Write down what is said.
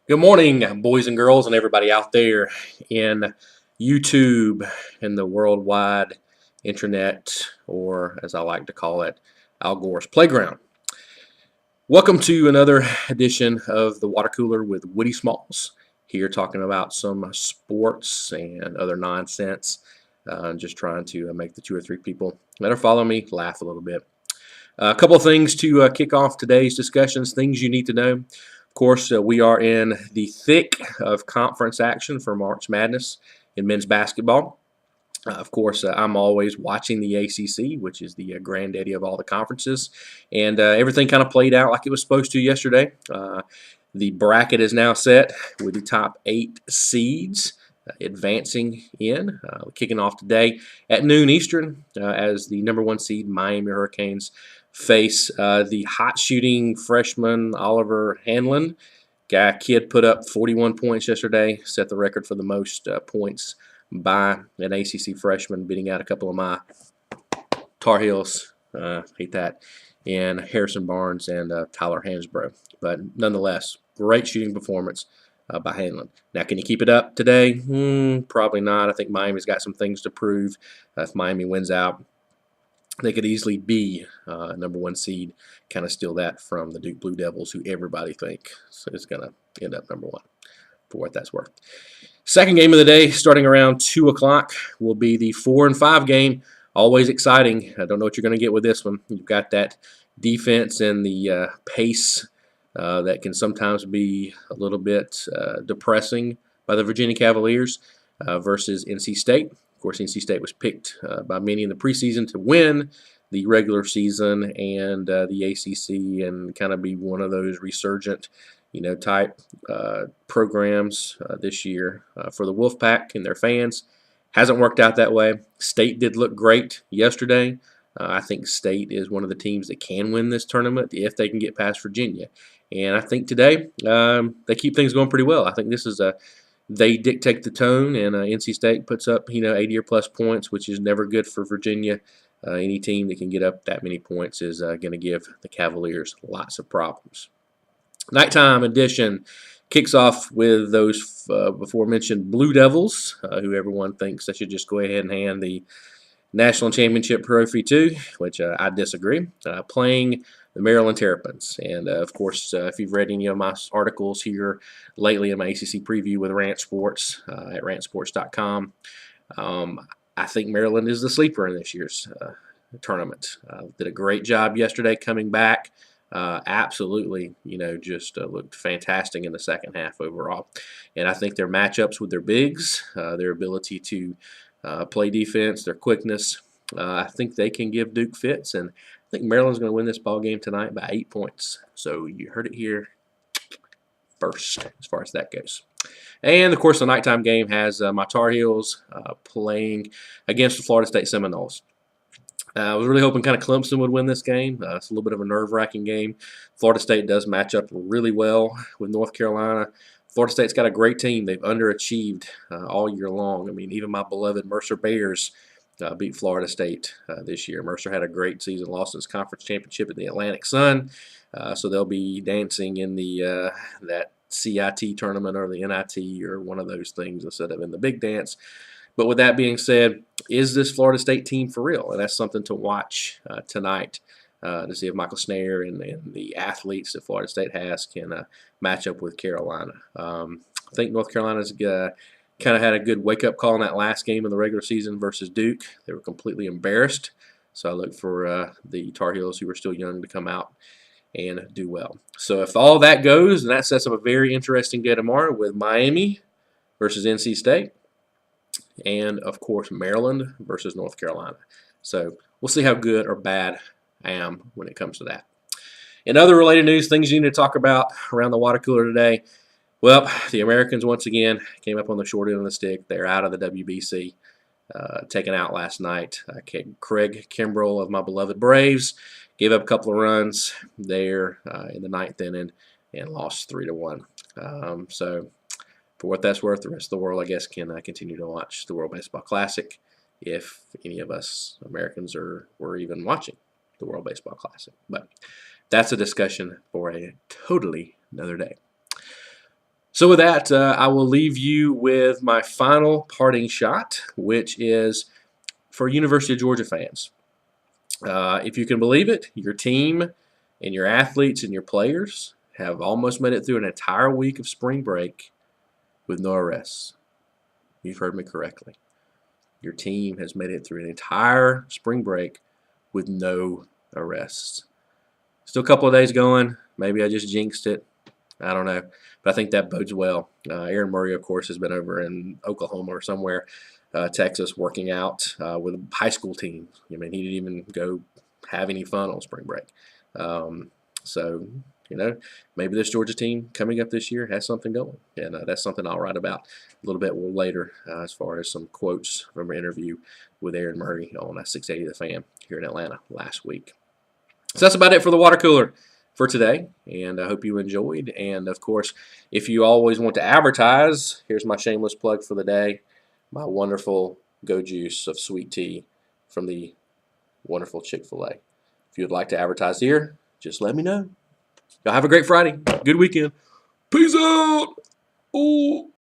Good morning, boys and girls, and everybody out there in YouTube and the worldwide internet, or as I like to call it, Al Gore's playground. Welcome to another edition of the Water Cooler with Woody Smalls. Here talking about some sports and other nonsense. Just trying to make the two or three people that are following me laugh a little bit. A couple of things to kick off today's discussions, things you need to know. Of course, we are in the thick of conference action for March Madness in men's basketball. Of course, I'm always watching the ACC, which is the granddaddy of all the conferences, and everything kind of played out like it was supposed to yesterday. The bracket is now set with the top 8 seeds advancing in, kicking off today at noon Eastern as the number 1 seed Miami Hurricanes face the hot shooting freshman Oliver Hanlon. Kid put up 41 points yesterday, set the record for the most points by an ACC freshman, beating out a couple of my Tar Heels, hate that, and Harrison Barnes and Tyler Hansbrough. But nonetheless, great shooting performance by Hanlon. Now, can you keep it up today? Probably not. I think Miami's got some things to prove. If Miami wins out, they could easily be number 1 seed, kind of steal that from the Duke Blue Devils, who everybody thinks is going to end up number 1, for what that's worth. Second game of the day, starting around 2 o'clock, will be the 4 and 5 game. Always exciting. I don't know what you're going to get with this one. You've got that defense and the pace that can sometimes be a little bit depressing by the Virginia Cavaliers versus NC State. Of course, NC State was picked by many in the preseason to win the regular season and the ACC and kind of be one of those resurgent type programs this year for the Wolfpack and their fans. Hasn't worked out that way. State did look great yesterday. I think State is one of the teams that can win this tournament if they can get past Virginia. And I think today they keep things going pretty well. I think this is they dictate the tone, and NC State puts up 80 or plus points, which is never good for Virginia. Any team that can get up that many points is going to give the Cavaliers lots of problems. Nighttime edition kicks off with those before mentioned Blue Devils, who everyone thinks they should just go ahead and hand the national championship trophy to, which I disagree, playing the Maryland Terrapins. And of course, if you've read any of my articles here lately in my ACC preview with Rant Sports at rantsports.com, I think Maryland is the sleeper in this year's tournament. Did a great job yesterday coming back. Absolutely, just looked fantastic in the second half overall. And I think their matchups with their bigs, their ability to play defense, their quickness, I think they can give Duke fits. And I think Maryland's going to win this ball game tonight by 8 points. So you heard it here first as far as that goes. And, of course, the nighttime game has my Tar Heels playing against the Florida State Seminoles. I was really hoping kind of Clemson would win this game. It's a little bit of a nerve-wracking game. Florida State does match up really well with North Carolina. Florida State's got a great team. They've underachieved all year long. I mean, even my beloved Mercer Bears beat Florida State this year. Mercer had a great season, lost its conference championship in the Atlantic Sun, so they'll be dancing in the that CIT tournament or the NIT or one of those things instead of in the big dance. But with that being said, is this Florida State team for real? And that's something to watch tonight to see if Michael Snare and the athletes that Florida State has can match up with Carolina. I think North Carolina's kind of had a good wake-up call in that last game of the regular season versus Duke. They were completely embarrassed. So I look for the Tar Heels, who are still young, to come out and do well. So if all that goes, then that sets up a very interesting day tomorrow with Miami versus NC State. And, of course, Maryland versus North Carolina. So we'll see how good or bad I am when it comes to that. In other related news, things you need to talk about around the water cooler today, well, the Americans once again came up on the short end of the stick. They're out of the WBC, taken out last night. Craig Kimbrell of my beloved Braves gave up a couple of runs there in the ninth inning and lost 3-1. So for what that's worth, the rest of the world, I guess, can continue to watch the World Baseball Classic if any of us Americans were even watching the World Baseball Classic. But that's a discussion for a totally another day. So with that, I will leave you with my final parting shot, which is for University of Georgia fans. If you can believe it, your team and your athletes and your players have almost made it through an entire week of spring break with no arrests. You've heard me correctly. Your team has made it through an entire spring break with no arrests. Still a couple of days going. Maybe I just jinxed it. I don't know. But I think that bodes well. Aaron Murray, of course, has been over in Oklahoma or somewhere, Texas, working out with a high school team. I mean, he didn't even go have any fun on spring break. So, you know, maybe this Georgia team coming up this year has something going. And that's something I'll write about a little bit later as far as some quotes from an interview with Aaron Murray on 680 The Fan here in Atlanta last week. So that's about it for the water cooler for today, and I hope you enjoyed. And of course, if you always want to advertise, here's my shameless plug for the day: my wonderful Go Juice of sweet tea from the wonderful Chick-fil-A. If you'd like to advertise here, just let me know. Y'all have a great Friday. Good weekend. Peace out. Ooh.